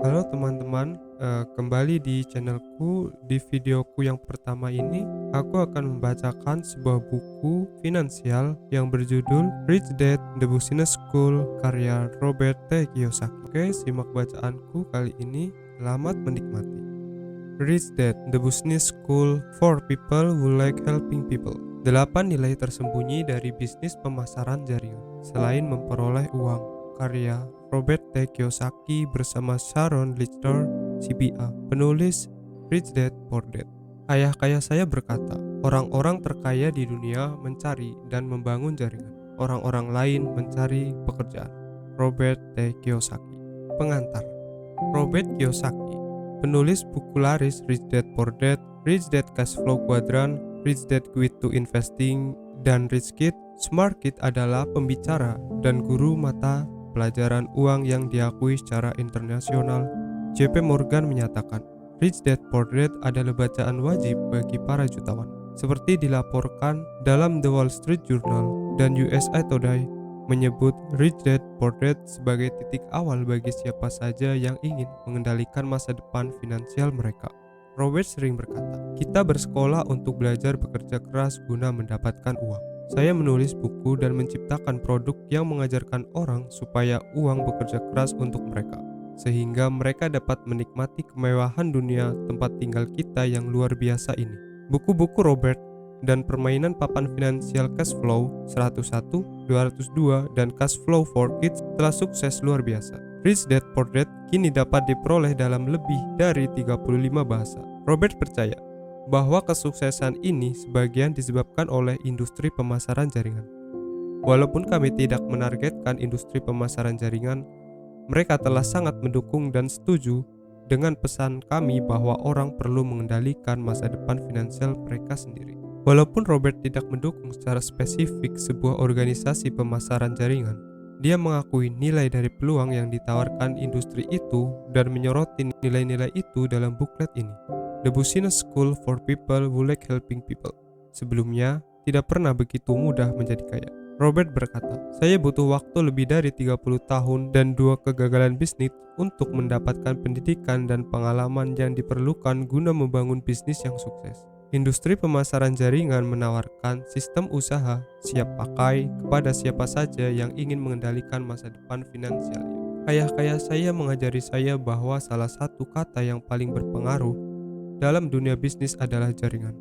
Halo teman-teman, kembali di channelku. Di videoku yang pertama ini, aku akan membacakan sebuah buku finansial yang berjudul Rich Dad The Business School karya Robert T. Kiyosaki. Oke, simak bacaanku kali ini. Selamat menikmati. Rich Dad The Business School for People Who Like Helping People. 8 nilai tersembunyi dari bisnis pemasaran jaringan selain memperoleh uang. Karya Robert T. Kiyosaki bersama Sharon Lichter, CPA, penulis Rich Dad Poor Dad. Ayah kaya saya berkata, orang-orang terkaya di dunia mencari dan membangun jaringan. Orang-orang lain mencari pekerjaan. Robert T. Kiyosaki. Pengantar. Robert Kiyosaki, penulis buku laris Rich Dad Poor Dad, Rich Dad Cash Flow Quadrant, Rich Dad Quit to Investing, dan Rich Kid, Smart Kid adalah pembicara dan guru mata pelajaran uang yang diakui secara internasional. JP Morgan menyatakan, Rich Dad Poor Dad adalah bacaan wajib bagi para jutawan. Seperti dilaporkan dalam The Wall Street Journal dan USA Today menyebut Rich Dad Poor Dad sebagai titik awal bagi siapa saja yang ingin mengendalikan masa depan finansial mereka. Robert sering berkata, kita bersekolah untuk belajar bekerja keras guna mendapatkan uang. Saya menulis buku dan menciptakan produk yang mengajarkan orang supaya uang bekerja keras untuk mereka, sehingga mereka dapat menikmati kemewahan dunia tempat tinggal kita yang luar biasa ini. Buku-buku Robert dan permainan papan finansial Cash Flow 101, 202, dan Cash Flow for Kids telah sukses luar biasa. Rich Dad Poor Dad kini dapat diperoleh dalam lebih dari 35 bahasa. Robert percaya bahwa kesuksesan ini sebagian disebabkan oleh industri pemasaran jaringan. Walaupun kami tidak menargetkan industri pemasaran jaringan, mereka telah sangat mendukung dan setuju dengan pesan kami bahwa orang perlu mengendalikan masa depan finansial mereka sendiri. Walaupun Robert tidak mendukung secara spesifik sebuah organisasi pemasaran jaringan, dia mengakui nilai dari peluang yang ditawarkan industri itu dan menyoroti nilai-nilai itu dalam buklet ini. The Business School for People Who Like Helping People. Sebelumnya, tidak pernah begitu mudah menjadi kaya. Robert berkata, saya butuh waktu lebih dari 30 tahun dan 2 kegagalan bisnis untuk mendapatkan pendidikan dan pengalaman yang diperlukan guna membangun bisnis yang sukses. Industri pemasaran jaringan menawarkan sistem usaha siap pakai kepada siapa saja yang ingin mengendalikan masa depan finansialnya. Ayah kaya saya mengajari saya bahwa salah satu kata yang paling berpengaruh dalam dunia bisnis adalah jaringan.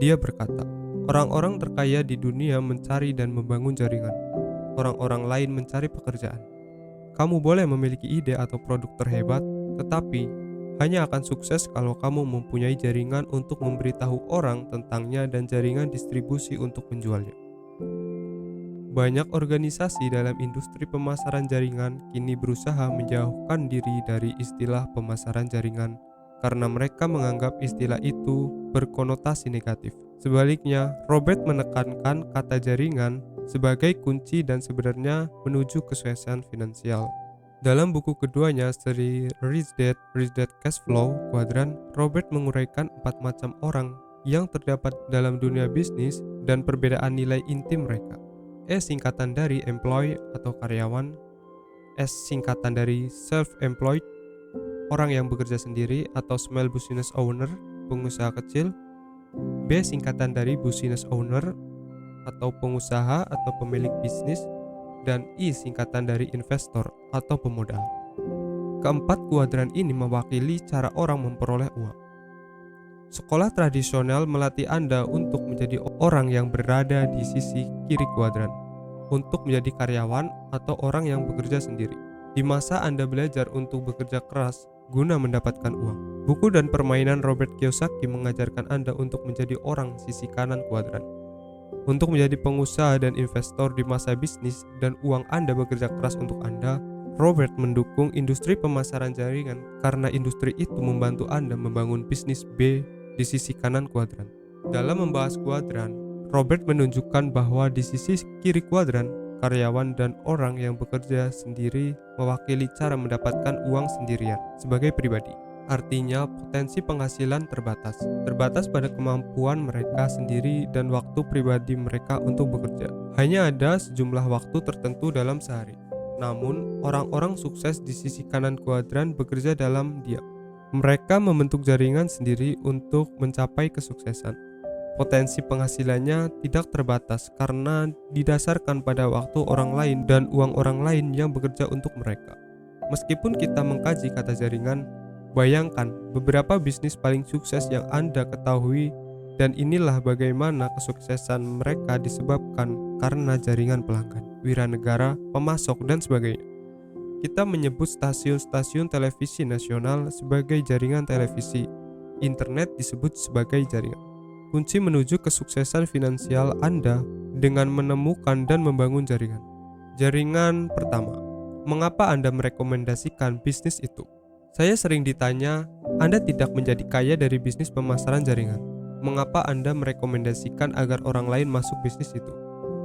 Dia berkata, orang-orang terkaya di dunia mencari dan membangun jaringan. Orang-orang lain mencari pekerjaan. Kamu boleh memiliki ide atau produk terhebat, tetapi hanya akan sukses kalau kamu mempunyai jaringan untuk memberitahu orang tentangnya dan jaringan distribusi untuk menjualnya. Banyak organisasi dalam industri pemasaran jaringan kini berusaha menjauhkan diri dari istilah pemasaran jaringan karena mereka menganggap istilah itu berkonotasi negatif. Sebaliknya, Robert menekankan kata jaringan sebagai kunci dan sebenarnya menuju kesuksesan finansial. Dalam buku keduanya, seri Rich Dad Cash Flow Quadrant, Robert menguraikan 4 macam orang yang terdapat dalam dunia bisnis dan perbedaan nilai inti mereka. E singkatan dari employee atau karyawan, S singkatan dari self-employed, orang yang bekerja sendiri atau small business owner, pengusaha kecil. B singkatan dari business owner atau pengusaha atau pemilik bisnis, dan I singkatan dari investor atau pemodal. Keempat kuadran ini mewakili cara orang memperoleh uang. Sekolah tradisional melatih Anda untuk menjadi orang yang berada di sisi kiri kuadran, untuk menjadi karyawan atau orang yang bekerja sendiri. Di masa Anda belajar untuk bekerja keras guna mendapatkan uang. Buku dan permainan Robert Kiyosaki mengajarkan Anda untuk menjadi orang sisi kanan kuadran. Untuk menjadi pengusaha dan investor di masa bisnis dan uang Anda bekerja keras untuk Anda, Robert mendukung industri pemasaran jaringan karena industri itu membantu Anda membangun bisnis B di sisi kanan kuadran. Dalam membahas kuadran, Robert menunjukkan bahwa di sisi kiri kuadran, karyawan dan orang yang bekerja sendiri mewakili cara mendapatkan uang sendirian sebagai pribadi. Artinya, potensi penghasilan terbatas pada kemampuan mereka sendiri dan waktu pribadi mereka untuk bekerja. Hanya ada sejumlah waktu tertentu dalam sehari. Namun, orang-orang sukses di sisi kanan kuadran bekerja dalam diam. Mereka membentuk jaringan sendiri untuk mencapai kesuksesan. Potensi penghasilannya tidak terbatas karena didasarkan pada waktu orang lain dan uang orang lain yang bekerja untuk mereka. Meskipun kita mengkaji kata jaringan, bayangkan beberapa bisnis paling sukses yang Anda ketahui, dan inilah bagaimana kesuksesan mereka disebabkan karena jaringan pelanggan, wiranegara, pemasok, dan sebagainya. Kita menyebut stasiun-stasiun televisi nasional sebagai jaringan televisi. Internet disebut sebagai jaringan. Kunci menuju kesuksesan finansial Anda dengan menemukan dan membangun jaringan. Jaringan pertama, mengapa Anda merekomendasikan bisnis itu? Saya sering ditanya, Anda tidak menjadi kaya dari bisnis pemasaran jaringan. Mengapa Anda merekomendasikan agar orang lain masuk bisnis itu?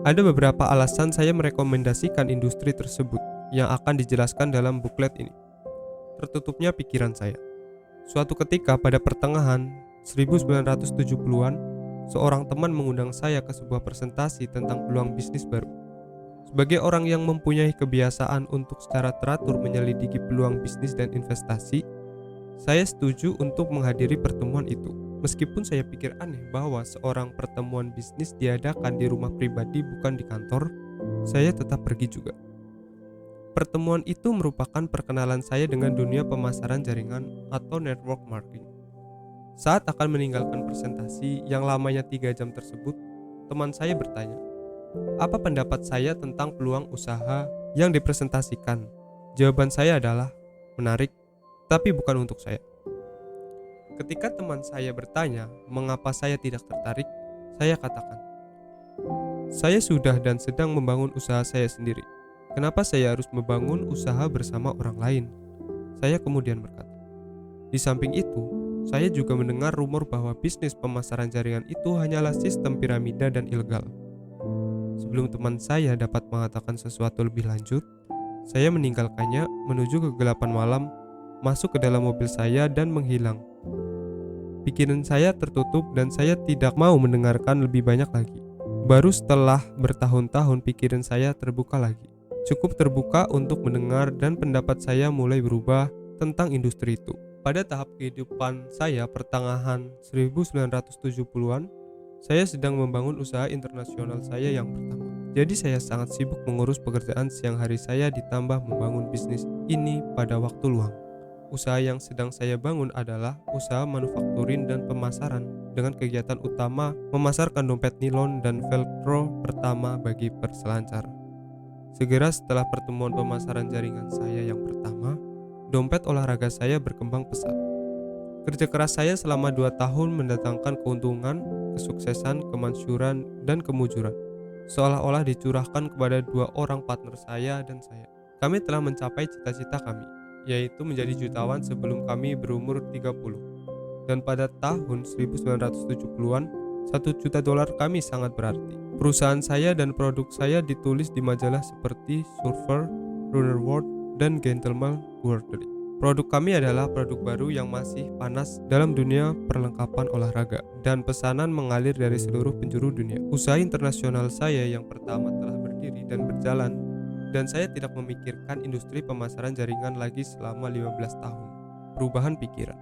Ada beberapa alasan saya merekomendasikan industri tersebut yang akan dijelaskan dalam buklet ini. Tertutupnya pikiran saya. Suatu ketika pada pertengahan 1970-an, seorang teman mengundang saya ke sebuah presentasi tentang peluang bisnis baru. Sebagai orang yang mempunyai kebiasaan untuk secara teratur menyelidiki peluang bisnis dan investasi, saya setuju untuk menghadiri pertemuan itu. Meskipun saya pikir aneh bahwa seorang pertemuan bisnis diadakan di rumah pribadi bukan di kantor, saya tetap pergi juga. Pertemuan itu merupakan perkenalan saya dengan dunia pemasaran jaringan atau network marketing. Saat akan meninggalkan presentasi yang lamanya 3 jam tersebut, teman saya bertanya, apa pendapat saya tentang peluang usaha yang dipresentasikan? Jawaban saya adalah, menarik, tapi bukan untuk saya. Ketika teman saya bertanya mengapa saya tidak tertarik, saya katakan, saya sudah dan sedang membangun usaha saya sendiri. Kenapa saya harus membangun usaha bersama orang lain? Saya kemudian berkata, di samping itu, saya juga mendengar rumor bahwa bisnis pemasaran jaringan itu hanyalah sistem piramida dan ilegal. Sebelum teman saya dapat mengatakan sesuatu lebih lanjut, saya meninggalkannya menuju kegelapan malam, masuk ke dalam mobil saya dan menghilang. Pikiran saya tertutup dan saya tidak mau mendengarkan lebih banyak lagi. Baru setelah bertahun-tahun pikiran saya terbuka lagi. Cukup terbuka untuk mendengar dan pendapat saya mulai berubah tentang industri itu. Pada tahap kehidupan saya pertengahan 1970-an, saya sedang membangun usaha internasional saya yang pertama. Jadi saya sangat sibuk mengurus pekerjaan siang hari saya ditambah membangun bisnis ini pada waktu luang. Usaha yang sedang saya bangun adalah usaha manufakturin dan pemasaran dengan kegiatan utama memasarkan dompet nilon dan velcro pertama bagi perselancar. Segera setelah pertemuan pemasaran jaringan saya yang pertama, dompet olahraga saya berkembang pesat. Kerja keras saya selama 2 tahun mendatangkan keuntungan, kesuksesan, kemasyhuran, dan kemujuran. Seolah-olah dicurahkan kepada 2 orang partner saya dan saya. Kami telah mencapai cita-cita kami, yaitu menjadi jutawan sebelum kami berumur 30. Dan pada tahun 1970-an, $1 juta kami sangat berarti. Perusahaan saya dan produk saya ditulis di majalah seperti Surfer, Runner World, dan Gentleman Quarterly. Produk kami adalah produk baru yang masih panas dalam dunia perlengkapan olahraga, dan pesanan mengalir dari seluruh penjuru dunia. Usaha internasional saya yang pertama telah berdiri dan berjalan, dan saya tidak memikirkan industri pemasaran jaringan lagi selama 15 tahun. Perubahan pikiran.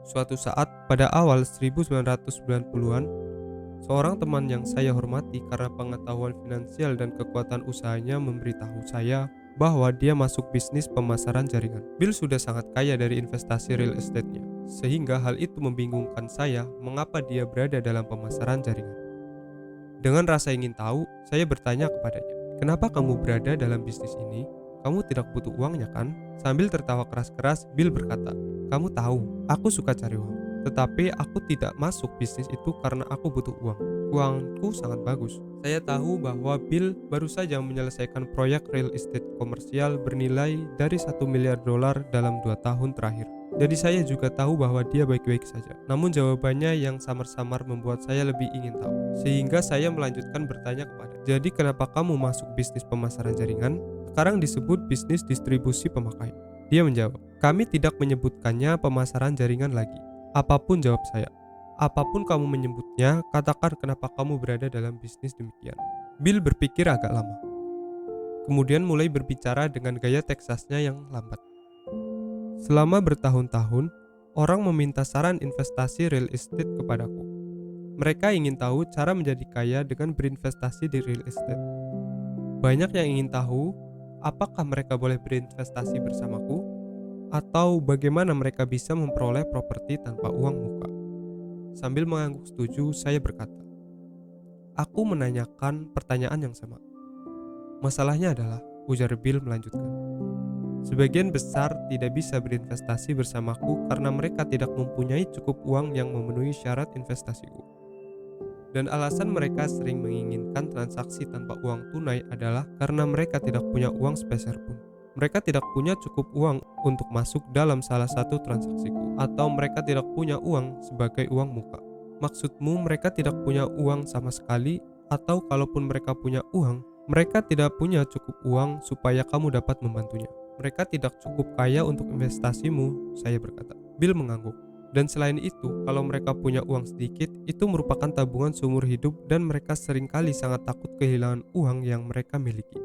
Suatu saat pada awal 1990-an, seorang teman yang saya hormati karena pengetahuan finansial dan kekuatan usahanya memberitahu saya bahwa dia masuk bisnis pemasaran jaringan. Bill sudah sangat kaya dari investasi real estate-nya, sehingga hal itu membingungkan saya mengapa dia berada dalam pemasaran jaringan. Dengan rasa ingin tahu, saya bertanya kepadanya, kenapa kamu berada dalam bisnis ini? Kamu tidak butuh uangnya kan? Sambil tertawa keras-keras, Bill berkata, kamu tahu, aku suka cari uang. Tetapi aku tidak masuk bisnis itu karena aku butuh uang. Uangku sangat bagus. Saya tahu bahwa Bill baru saja menyelesaikan proyek real estate komersial bernilai dari $1 miliar dalam 2 tahun terakhir. Jadi saya juga tahu bahwa dia baik-baik saja. Namun jawabannya yang samar-samar membuat saya lebih ingin tahu. Sehingga saya melanjutkan bertanya kepada, jadi kenapa kamu masuk bisnis pemasaran jaringan? Sekarang disebut bisnis distribusi pemakaian. Dia menjawab, kami tidak menyebutkannya pemasaran jaringan lagi. Apapun, jawab saya. Apapun kamu menyebutnya, katakan kenapa kamu berada dalam bisnis demikian. Bill berpikir agak lama. kemudian mulai berbicara dengan gaya Teksasnya yang lambat. Selama bertahun-tahun, orang meminta saran investasi real estate kepadaku. Mereka ingin tahu cara menjadi kaya dengan berinvestasi di real estate. Banyak yang ingin tahu apakah mereka boleh berinvestasi bersamaku, atau bagaimana mereka bisa memperoleh properti tanpa uang muka. Sambil mengangguk setuju, saya berkata, "Aku menanyakan pertanyaan yang sama." "Masalahnya adalah," ujar Bill melanjutkan, "sebagian besar tidak bisa berinvestasi bersamaku karena mereka tidak mempunyai cukup uang yang memenuhi syarat investasiku. Dan alasan mereka sering menginginkan transaksi tanpa uang tunai adalah karena mereka tidak punya uang sepeser pun. Mereka tidak punya cukup uang untuk masuk dalam salah satu transaksiku, atau mereka tidak punya uang sebagai uang muka." "Maksudmu mereka tidak punya uang sama sekali, atau kalaupun mereka punya uang, mereka tidak punya cukup uang supaya kamu dapat membantunya? Mereka tidak cukup kaya untuk investasimu," saya berkata. Bill mengangguk. "Dan selain itu, kalau mereka punya uang sedikit, itu merupakan tabungan seumur hidup dan mereka seringkali sangat takut kehilangan uang yang mereka miliki.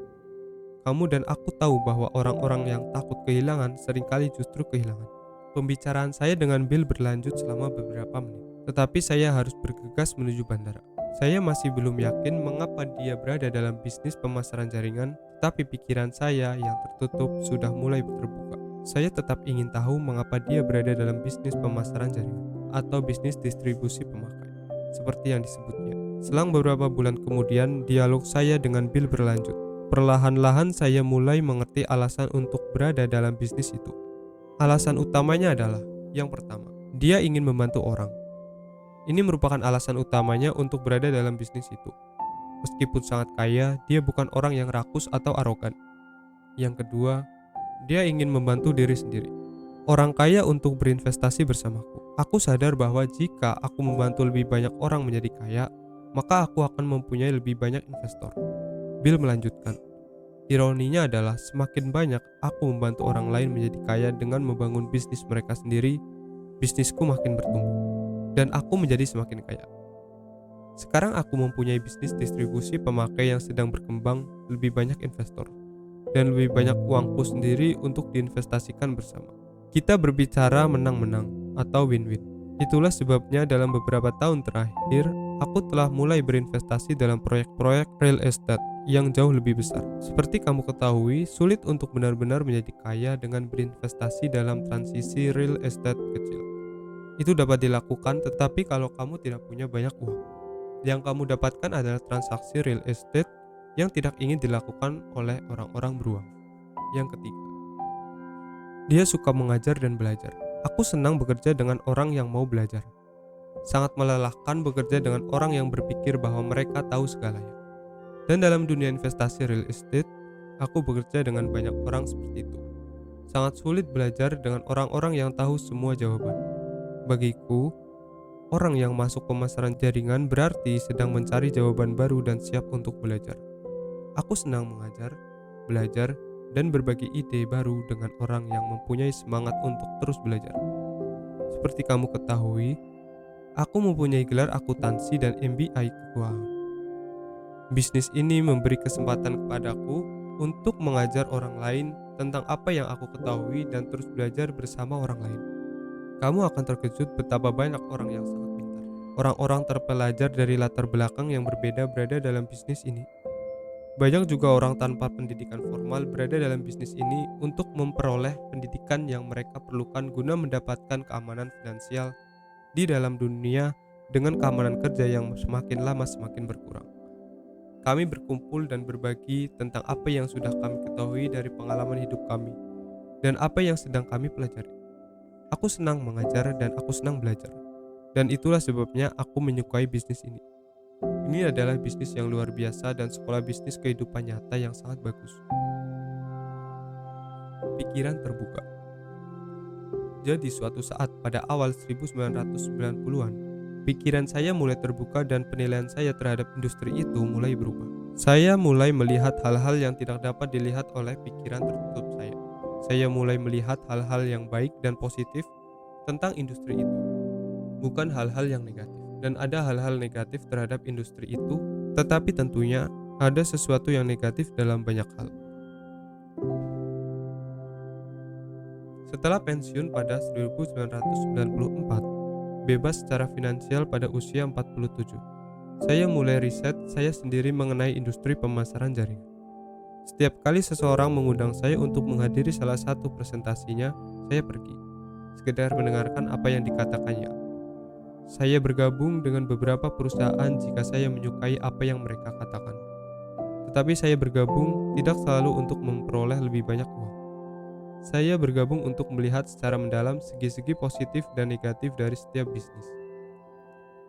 Kamu dan aku tahu bahwa orang-orang yang takut kehilangan seringkali justru kehilangan." Pembicaraan saya dengan Bill berlanjut selama beberapa menit, tetapi saya harus bergegas menuju bandara. Saya masih belum yakin mengapa dia berada dalam bisnis pemasaran jaringan, tetapi pikiran saya yang tertutup sudah mulai terbuka. Saya tetap ingin tahu mengapa dia berada dalam bisnis pemasaran jaringan, atau bisnis distribusi pemakai, seperti yang disebutnya. Selang beberapa bulan kemudian, dialog saya dengan Bill berlanjut. Perlahan-lahan saya mulai mengerti alasan untuk berada dalam bisnis itu. Alasan utamanya adalah, yang pertama, dia ingin membantu orang. Ini merupakan alasan utamanya untuk berada dalam bisnis itu. Meskipun sangat kaya, dia bukan orang yang rakus atau arogan. Yang kedua, dia ingin membantu diri sendiri. Orang kaya untuk berinvestasi bersamaku. Aku sadar bahwa jika aku membantu lebih banyak orang menjadi kaya, maka aku akan mempunyai lebih banyak investor. Bill melanjutkan, "Ironinya adalah semakin banyak aku membantu orang lain menjadi kaya dengan membangun bisnis mereka sendiri, bisnisku makin bertumbuh, dan aku menjadi semakin kaya. Sekarang aku mempunyai bisnis distribusi pemakai yang sedang berkembang, lebih banyak investor, dan lebih banyak uangku sendiri untuk diinvestasikan bersama. Kita berbicara menang-menang atau win-win. Itulah sebabnya dalam beberapa tahun terakhir, aku telah mulai berinvestasi dalam proyek-proyek real estate yang jauh lebih besar. Seperti kamu ketahui, sulit untuk benar-benar menjadi kaya dengan berinvestasi dalam transisi real estate kecil. Itu dapat dilakukan, tetapi kalau kamu tidak punya banyak uang, yang kamu dapatkan adalah transaksi real estate yang tidak ingin dilakukan oleh orang-orang beruang." Yang ketiga, dia suka mengajar dan belajar. Aku senang bekerja dengan orang yang mau belajar. Sangat melelahkan bekerja dengan orang yang berpikir bahwa mereka tahu segalanya. Dan dalam dunia investasi real estate, aku bekerja dengan banyak orang seperti itu. Sangat sulit belajar dengan orang-orang yang tahu semua jawaban. Bagiku, orang yang masuk pemasaran jaringan berarti sedang mencari jawaban baru dan siap untuk belajar. Aku senang mengajar, belajar, dan berbagi ide baru dengan orang yang mempunyai semangat untuk terus belajar. Seperti kamu ketahui, aku mempunyai gelar akuntansi dan MBA keuangan. Bisnis ini memberi kesempatan kepadaku untuk mengajar orang lain tentang apa yang aku ketahui dan terus belajar bersama orang lain. Kamu akan terkejut betapa banyak orang yang sangat pintar. Orang-orang terpelajar dari latar belakang yang berbeda berada dalam bisnis ini. Banyak juga orang tanpa pendidikan formal berada dalam bisnis ini untuk memperoleh pendidikan yang mereka perlukan guna mendapatkan keamanan finansial di dalam dunia dengan keamanan kerja yang semakin lama semakin berkurang. Kami berkumpul dan berbagi tentang apa yang sudah kami ketahui dari pengalaman hidup kami dan apa yang sedang kami pelajari. Aku senang mengajar dan aku senang belajar. Dan itulah sebabnya aku menyukai bisnis ini. Ini adalah bisnis yang luar biasa dan sekolah bisnis kehidupan nyata yang sangat bagus." Pikiran terbuka. Jadi suatu saat pada awal 1990-an, pikiran saya mulai terbuka dan penilaian saya terhadap industri itu mulai berubah. Saya mulai melihat hal-hal yang tidak dapat dilihat oleh pikiran tertutup saya. Saya mulai melihat hal-hal yang baik dan positif tentang industri itu, bukan hal-hal yang negatif. Dan ada hal-hal negatif terhadap industri itu, tetapi tentunya ada sesuatu yang negatif dalam banyak hal. Setelah pensiun pada 1994, bebas secara finansial pada usia 47, saya mulai riset saya sendiri mengenai industri pemasaran jaringan. Setiap kali seseorang mengundang saya untuk menghadiri salah satu presentasinya, saya pergi, sekedar mendengarkan apa yang dikatakannya. Saya bergabung dengan beberapa perusahaan jika saya menyukai apa yang mereka katakan. Tetapi saya bergabung tidak selalu untuk memperoleh lebih banyak uang. Saya bergabung untuk melihat secara mendalam segi-segi positif dan negatif dari setiap bisnis.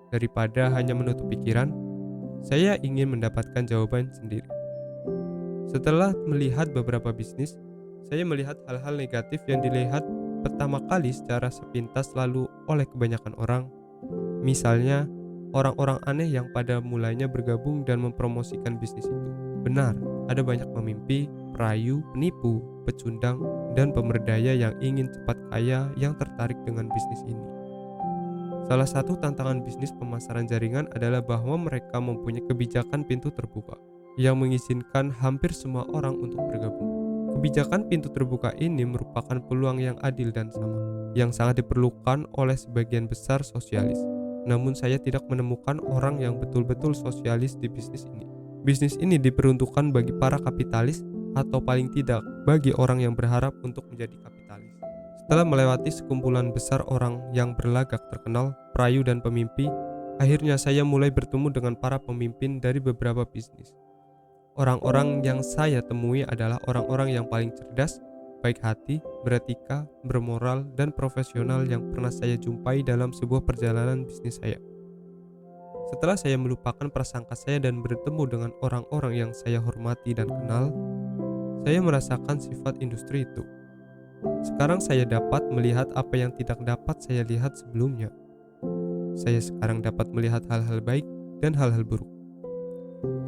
Daripada hanya menutup pikiran, saya ingin mendapatkan jawaban sendiri. Setelah melihat beberapa bisnis, saya melihat hal-hal negatif yang dilihat pertama kali secara sepintas lalu oleh kebanyakan orang. Misalnya, orang-orang aneh yang pada mulanya bergabung dan mempromosikan bisnis itu. Benar, ada banyak pemimpi, perayu, penipu, pecundang, dan pemberdaya yang ingin cepat kaya yang tertarik dengan bisnis ini. Salah satu tantangan bisnis pemasaran jaringan adalah bahwa mereka mempunyai kebijakan pintu terbuka yang mengizinkan hampir semua orang untuk bergabung. Kebijakan pintu terbuka ini merupakan peluang yang adil dan sama, yang sangat diperlukan oleh sebagian besar sosialis. Namun saya tidak menemukan orang yang betul-betul sosialis di bisnis ini. Bisnis ini diperuntukkan bagi para kapitalis atau paling tidak bagi orang yang berharap untuk menjadi kapitalis. Setelah melewati sekumpulan besar orang yang berlagak terkenal, perayu dan pemimpi, akhirnya saya mulai bertemu dengan para pemimpin dari beberapa bisnis. Orang-orang yang saya temui adalah orang-orang yang paling cerdas, baik hati, beretika, bermoral, dan profesional yang pernah saya jumpai dalam sebuah perjalanan bisnis saya. Setelah saya melupakan prasangka saya dan bertemu dengan orang-orang yang saya hormati dan kenal, saya merasakan sifat industri itu. Sekarang saya dapat melihat apa yang tidak dapat saya lihat sebelumnya. Saya sekarang dapat melihat hal-hal baik dan hal-hal buruk.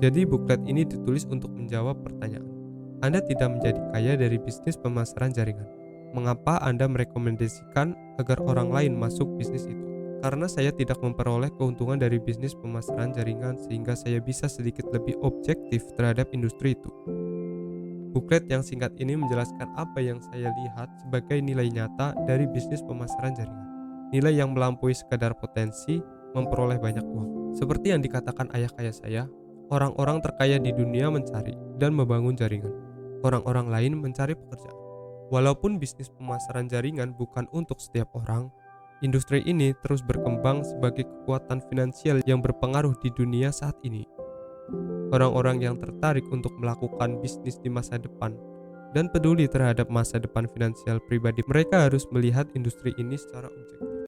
Jadi buklet ini ditulis untuk menjawab pertanyaan. Anda tidak menjadi kaya dari bisnis pemasaran jaringan. Mengapa Anda merekomendasikan agar orang lain masuk bisnis itu? Karena saya tidak memperoleh keuntungan dari bisnis pemasaran jaringan sehingga saya bisa sedikit lebih objektif terhadap industri itu. Buklet yang singkat ini menjelaskan apa yang saya lihat sebagai nilai nyata dari bisnis pemasaran jaringan. Nilai yang melampaui sekadar potensi memperoleh banyak uang. Seperti yang dikatakan ayah saya, orang-orang terkaya di dunia mencari dan membangun jaringan. Orang-orang lain mencari pekerjaan. Walaupun bisnis pemasaran jaringan bukan untuk setiap orang, industri ini terus berkembang sebagai kekuatan finansial yang berpengaruh di dunia saat ini. Orang-orang yang tertarik untuk melakukan bisnis di masa depan dan peduli terhadap masa depan finansial pribadi mereka harus melihat industri ini secara objektif.